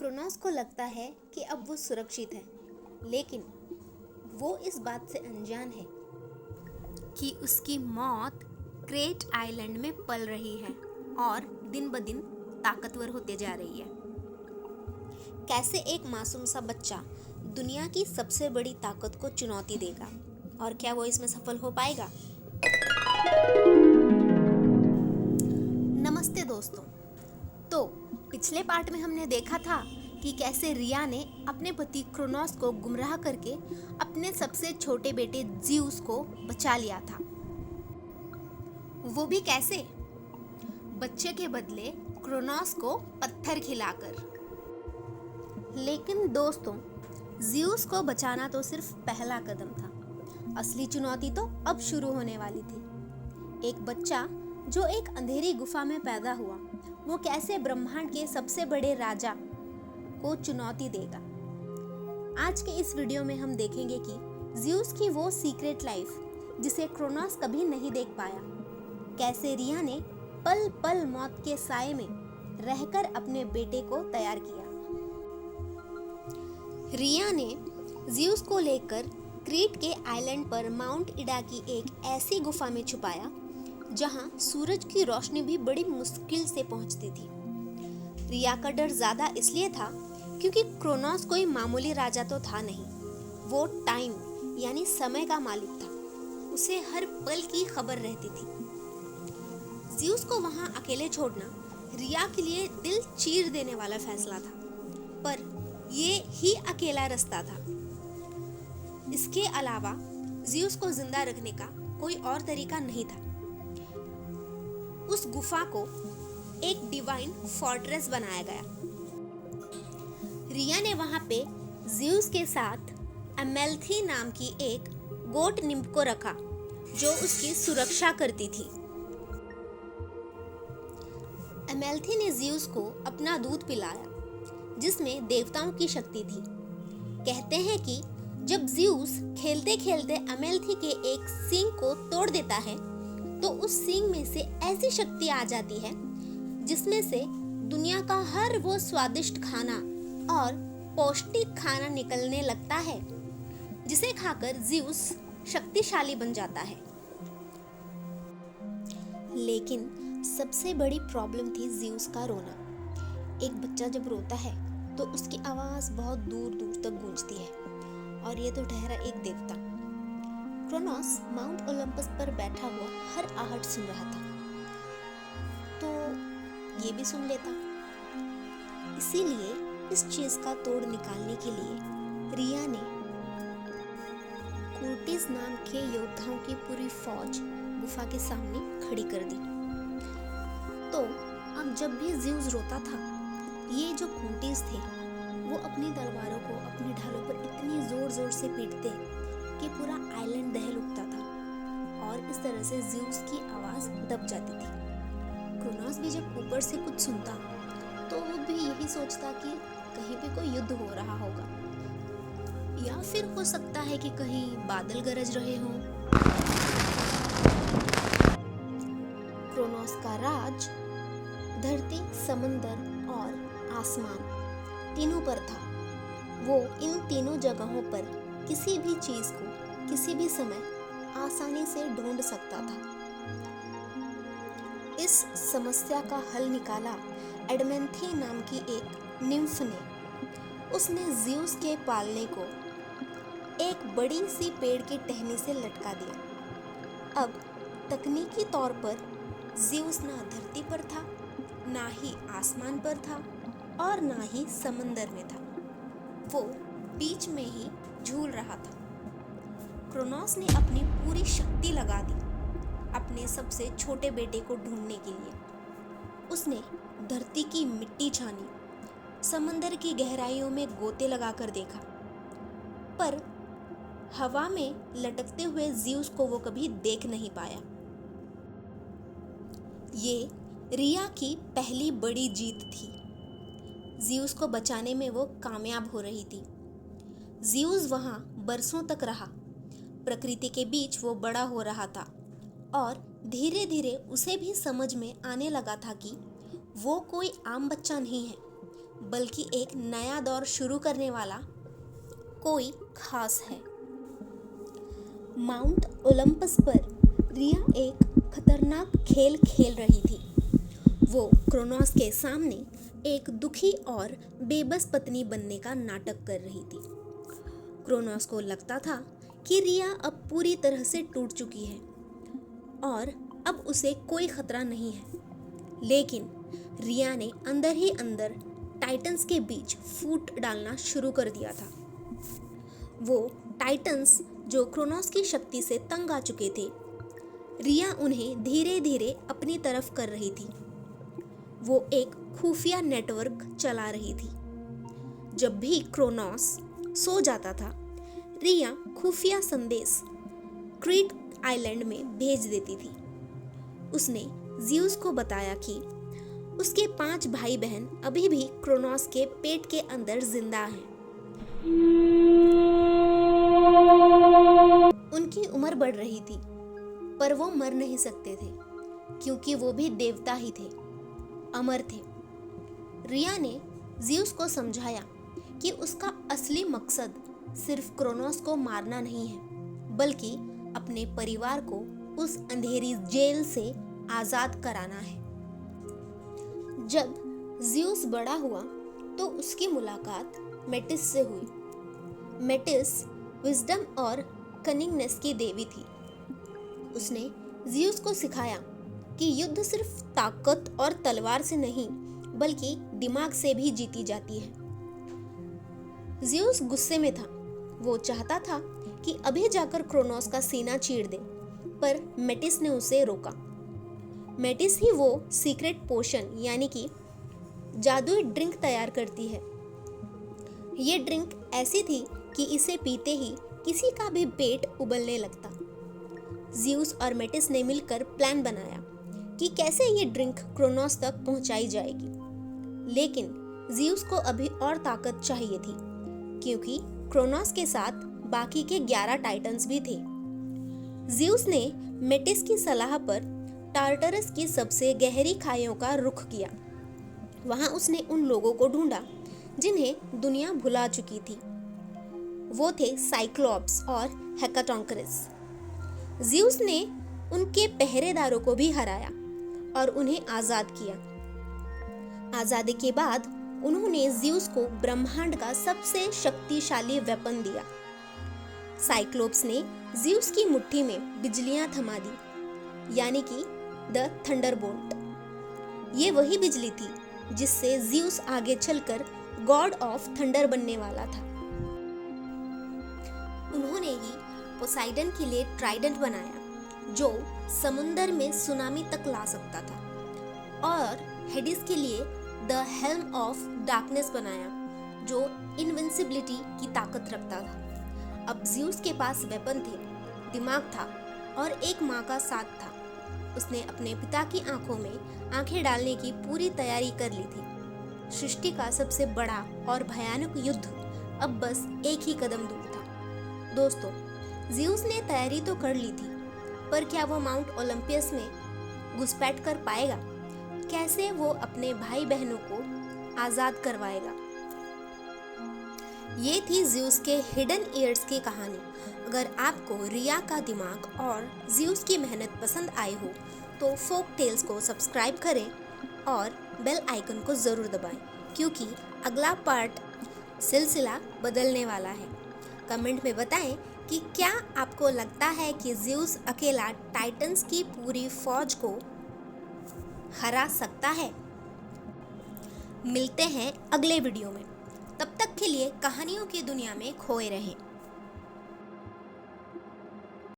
Kronos को लगता है कि अब वो सुरक्षित है, लेकिन वो इस बात से अनजान है कि उसकी मौत क्रेट आइलैंड में पल रही है और दिन ब दिन ताकतवर होते जा रही है। कैसे एक मासूम सा बच्चा दुनिया की सबसे बड़ी ताकत को चुनौती देगा और क्या वो इसमें सफल हो पाएगा? नमस्ते दोस्तों। तो पिछले पार्ट में हमने देखा था कि कैसे रिया ने अपने पति क्रोनोस को गुमराह करके अपने सबसे छोटे बेटे ज़्यूस को बचा लिया था। वो भी कैसे? बच्चे के बदले क्रोनोस को पत्थर खिलाकर। लेकिन दोस्तों, ज़्यूस को बचाना तो सिर्फ पहला कदम था। असली चुनौती तो अब शुरू होने वाली थी। एक बच्चा जो एक अंधेरी गुफा में पैदा हुआ, वो कैसे ब्रह्मांड के सबसे बड़े राजा को चुनौती देगा। आज के इस वीडियो में हम देखेंगे कि ज़्यूस की वो सीक्रेट लाइफ जिसे क्रोनोस कभी नहीं देख पाया, कैसे रिया ने पल पल मौत के साए में रहकर अपने बेटे को तैयार किया। रिया ने ज़्यूस को लेकर क्रीट के आइलैंड पर माउंट इडा की एक ऐसी गुफा में छुपाया जहां सूरज की रोशनी भी बड़ी मुश्किल से पहुंचती थी। रिया का डर ज्यादा इसलिए था क्योंकि क्रोनोस कोई मामूली राजा तो था नहीं, वो टाइम यानी समय का मालिक था। उसे हर पल की खबर रहती थी। ज़्यूस को वहां अकेले छोड़ना रिया के लिए दिल चीर देने वाला फैसला था, पर ये ही अकेला रास्ता था। इसके अलावा ज़्यूस को जिंदा रखने का कोई और तरीका नहीं था। उस गुफा को एक डिवाइन फोर्ट्रेस बनाया गया। रिया ने वहां पे ज़्यूस के साथ अमेल्थी नाम की एक गोट निम्फ को रखा जो उसकी सुरक्षा करती थी। अमेल्थी ने ज़्यूस को अपना दूध पिलाया जिसमें देवताओं की शक्ति थी। कहते हैं कि जब ज़्यूस खेलते खेलते अमेल्थी के एक सींग को तोड़ देता है तो उस सींग में से ऐसी शक्ति आ जाती है जिसमें से दुनिया का हर वो स्वादिष्ट खाना और पौष्टिक खाना निकलने लगता है, जिसे खाकर ज़्यूस शक्तिशाली बन जाता है। लेकिन सबसे बड़ी प्रॉब्लम थी ज़्यूस का रोना। एक बच्चा जब रोता है तो उसकी आवाज़ बहुत दूर दूर तक गूंजती है, और ये तो ठहरा एक देवता। क्रोनोस माउंट ओलंपस पर बैठा हुआ हर आहट सुन रहा था, तो ये भी सुन लेता। इसीलिए इस चीज का तोड़ निकालने के लिए रिया ने कोर्टिस नाम के योद्धाओं की पूरी फौज गुफा के सामने खड़ी कर दी। तो अब जब भी ज़्यूस रोता था, ये जो कोर्टिस थे वो अपनी तलवारों को अपनी ढालों पर इतनी जोर जोर से पीटते कि पूरा आइलैंड दहल उठता था, और इस तरह से ज़्यूस की आवाज़ दब जाती थी। क्रोनोस भी जब ऊपर से कुछ सुनता तो वो भी यही सोचता कि कहीं पे कोई युद्ध हो रहा होगा, या फिर हो सकता है कि कहीं बादल गरज रहे हों। क्रोनोस का राज धरती, समंदर और आसमान तीनों पर था। वो इन तीनों जगहों पर किसी भी चीज को किसी भी समय आसानी से ढूंढ सकता था। इस समस्या का हल निकाला एडमेंथी नाम की एक निम्फ ने। उसने ज़्यूस के पालने को एक बड़ी सी पेड़ की टहनी से लटका दिया। अब तकनीकी तौर पर ज़्यूस ना धरती पर था, ना ही आसमान पर था, और ना ही समंदर में था। वो बीच में ही झूल रहा था। क्रोनोस ने अपनी पूरी शक्ति लगा दी अपने सबसे छोटे बेटे को ढूंढने के लिए। उसने धरती की मिट्टी छानी, समंदर की गहराइयों में गोते लगाकर देखा, पर हवा में लटकते हुए ज़्यूस को वो कभी देख नहीं पाया। ये रिया की पहली बड़ी जीत थी। ज़्यूस को बचाने में वो कामयाब हो रही थी। ज़्यूस वहाँ बरसों तक रहा। प्रकृति के बीच वो बड़ा हो रहा था, और धीरे धीरे उसे भी समझ में आने लगा था कि वो कोई आम बच्चा नहीं है, बल्कि एक नया दौर शुरू करने वाला कोई खास है। माउंट ओलंपस पर रिया एक खतरनाक खेल खेल रही थी। वो क्रोनोस के सामने एक दुखी और बेबस पत्नी बनने का नाटक कर रही थी। क्रोनोस को लगता था कि रिया अब पूरी तरह से टूट चुकी है और अब उसे कोई खतरा नहीं है। लेकिन रिया ने अंदर ही अंदर टाइटन्स के बीच फूट डालना शुरू कर दिया था। वो टाइटन्स जो क्रोनोस की शक्ति से तंग आ चुके थे, रिया उन्हें धीरे धीरे अपनी तरफ कर रही थी। वो एक खुफिया नेटवर्क चला रही थी। जब भी क्रोनोस सो जाता था, रिया खुफिया संदेश क्रीट आइलैंड में भेज देती थी। उसने ज़्यूस को बताया कि उसके 5 भाई बहन अभी भी क्रोनोस के पेट के अंदर जिंदा हैं। उनकी उम्र बढ़ रही थी, पर वो मर नहीं सकते थे क्योंकि वो भी देवता ही थे, अमर थे। रिया ने ज़्यूस को समझाया कि उसका असली मकसद सिर्फ क्रोनोस को मारना नहीं है, बल्कि अपने परिवार को उस अंधेरी जेल से आज़ाद कराना है। जब ज़्यूस बड़ा हुआ तो उसकी मुलाकात मेटिस से हुई। मेटिस विजडम और कनिंगनेस की देवी थी। उसने ज़्यूस को सिखाया कि युद्ध सिर्फ ताकत और तलवार से नहीं, बल्कि दिमाग से भी जीती जाती है। ज़्यूस गुस्से में था। वो चाहता था कि अभी जाकर क्रोनोस का सीना चीर दे, पर मेटिस ने उसे रोका। मेटिस ही वो सीक्रेट पोशन यानी कि जादुई ड्रिंक तैयार करती है। ये ड्रिंक ऐसी थी कि इसे पीते ही किसी का भी पेट उबलने लगता। ज़्यूस और मेटिस ने मिलकर प्लान बनाया कि कैसे ये ड्रिंक क्रोनोस तक पहुंचाई जाएगी। लेकिन ज़्यूस को अभी और ताकत चाहिए थी, क्योंकि क्रोनोस के साथ बाकी के 11 टाइटन्स भी थे। ज़्यूस ने मेटिस की सलाह पर टार्टरस की सबसे गहरी खाइयों का रुख किया। वहां उसने उन लोगों को ढूंढा जिन्हें दुनिया भुला चुकी थी। वो थे साइक्लोप्स और हेकाटोंकरिस। ज़्यूस ने उनके पहरेदारों को भी हराया और उन्हें आज़ाद किया। आज़ादी के बाद उन्होंने ज़्यूस को ब्रह्मांड का सबसे शक्तिशाली वेपन दिया। साइक्लोप्स ने ज़्यूस की मुट्ठी में बिजलियां थमा दी, यानी कि द थंडरबोल्ट। ये वही बिजली थी जिससे ज़्यूस आगे चलकर गॉड ऑफ थंडर बनने वाला था। उन्होंने ही पोसाइडन के लिए ट्राइडेंट बनाया, जो समुंदर में सुनामी तक ला सकता था, और हेडिस के लिए द हेल्म ऑफ डार्कनेस बनाया, जो इनविंसिबिलिटी की ताकत रखता था। अब ज़्यूस के पास वेपन थे, दिमाग था और एक माँ का साथ था। उसने अपने पिता की आंखों में आंखें डालने की पूरी तैयारी कर ली थी। सृष्टि का सबसे बड़ा और भयानक युद्ध अब बस एक ही कदम दूर था। दोस्तों, ज़्यूस ने तैयारी तो कर ली थी, पर क्या वो माउंट ओलंपियस में घुसपैठ कर पाएगा? कैसे वो अपने भाई बहनों को आज़ाद करवाएगा? ये थी ज़्यूस के हिडन ईयर्स की कहानी। अगर आपको रिया का दिमाग और ज़्यूस की मेहनत पसंद आई हो तो फोक टेल्स को सब्सक्राइब करें और बेल आइकन को ज़रूर दबाएं, क्योंकि अगला पार्ट सिलसिला बदलने वाला है। कमेंट में बताएं कि क्या आपको लगता है कि ज़्यूस अकेला टाइटन्स की पूरी फौज को हरा सकता है? मिलते हैं अगले वीडियो में। तब तक के लिए कहानियों की दुनिया में खोए रहें।